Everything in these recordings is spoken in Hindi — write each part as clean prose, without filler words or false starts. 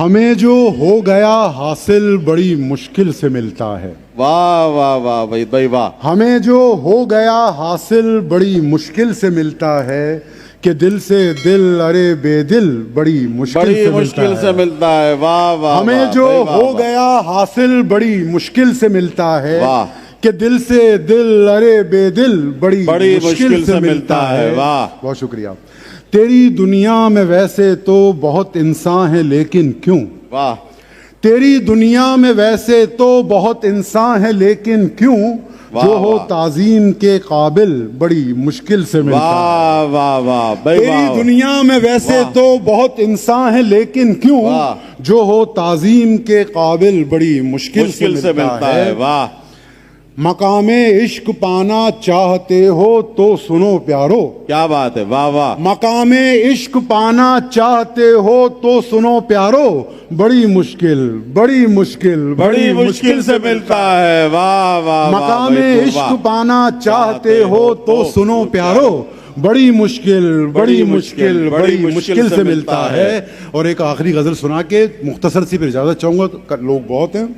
हमें जो हो गया हासिल बड़ी मुश्किल से मिलता है। वाह वाह वाह भाई भाई वाह। हमें जो हो गया हासिल बड़ी मुश्किल से मिलता है कि दिल से दिल अरे बेदिल बड़ी मुश्किल से मिलता है। वाह वाह। हमें जो हो गया हासिल बड़ी मुश्किल से मिलता है वाह। कि दिल से दिल अरे बेदिल बड़ी मुश्किल से मिलता है। वाह बहुत शुक्रिया। तेरी दुनिया में वैसे तो बहुत इंसान है लेकिन क्यों। वाह। तेरी दुनिया में वैसे तो बहुत इंसान है लेकिन क्यों जो हो ताजीम के काबिल बड़ी मुश्किल से मिलता है। वाह वाह वाह। तेरी दुनिया में वैसे तो बहुत इंसान है लेकिन क्यों जो हो ताजीम के काबिल बड़ी मुश्किल से मिलता है। वाह। मकामे इश्क पाना चाहते हो तो सुनो प्यारो। क्या बात है। वाह वाह। मकामे इश्क पाना चाहते हो तो सुनो प्यारो बड़ी मुश्किल से मिलता है। वाह वाह। मकामे इश्क पाना चाहते हो तो सुनो प्यारो बड़ी मुश्किल से मिलता है। और एक आखिरी गजल सुना के मुख्तसर सी फिर इजाजत चाहूंगा, लोग बहुत हैं।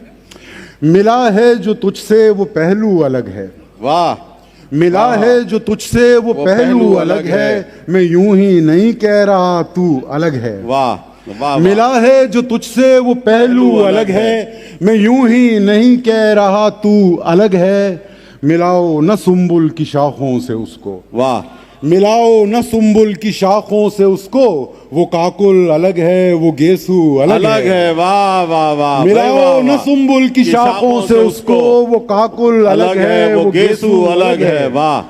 मिला है जो तुझसे वो पहलू अलग है। वाह। मिला है जो तुझसे वो पहलू अलग है, मैं यूं ही नहीं कह रहा तू अलग है। वाह वाह। मिला है जो तुझसे वो पहलू अलग है, मैं यूं ही नहीं कह रहा तू अलग है। मिलाओ न सुंबुल की शाखों से उसको। वाह। मिलाओ न सुंबुल की शाखों से उसको, वो काकुल अलग है वो गेसू अलग है। वाह वाह वाह। मिलाओ न सुंबुल की शाखों से उसको, वो काकुल अलग है वो गेसू अलग है। वाह।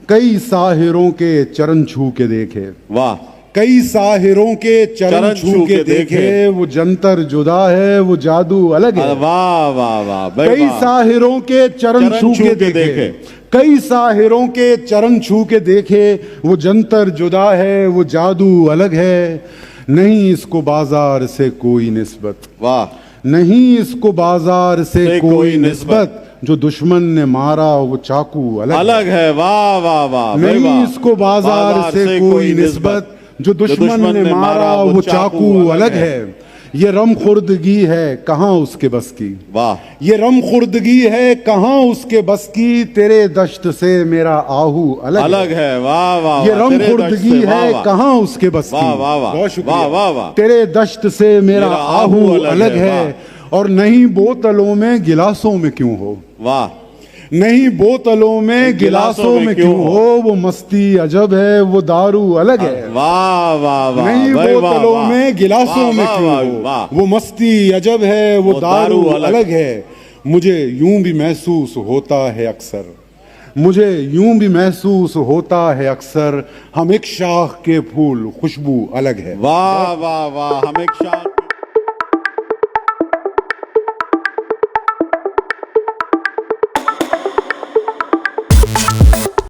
कई साहिरों के चरण छू के देखे। वाह। कई साहिरों के चरण छू के देखे, वो जंतर जुदा है वो जादू अलग है। वाह वाह वाह। कई साहिरों के चरण छू के देखे, कई साहिरों के चरण छू के देखे, वो जंतर जुदा है वो जादू अलग है। नहीं इसको बाजार से कोई निस्बत। वाह। नहीं इसको बाजार से कोई निस्बत, जो दुश्मन ने मारा वो चाकू अलग है। वाह वाह वाह। नहीं इसको बाजार से कोई निस्बत, जो दुश्मन ने मारा वो चाकू अलग है। ये रम खुर्दगी है कहाँ उसके बस की। वाह। ये रम खुर्दगी है कहाँ उसके बस की, तेरे दश्त से मेरा आहू अलग है। वाह वाह। ये रम खुर्दगी है कहाँ उसके बस की। बहुत शुक्रिया। वाह वाह। तेरे दश्त से मेरा आहू अलग है। और नहीं बोतलों में गिलासों में क्यों हो। वाह। नहीं बोतलों में गिलासों में क्यों हो, वो मस्ती अजब है वो दारू अलग है। वाह वाह वाह। नहीं बोतलों में गिलासों में क्यों हो, वो मस्ती अजब है वो दारू अलग है। मुझे यूं भी महसूस होता है अक्सर, मुझे यूं भी महसूस होता है अक्सर, हम एक शाख के फूल खुशबू अलग है। वाह वाह वाह। हम एक शाख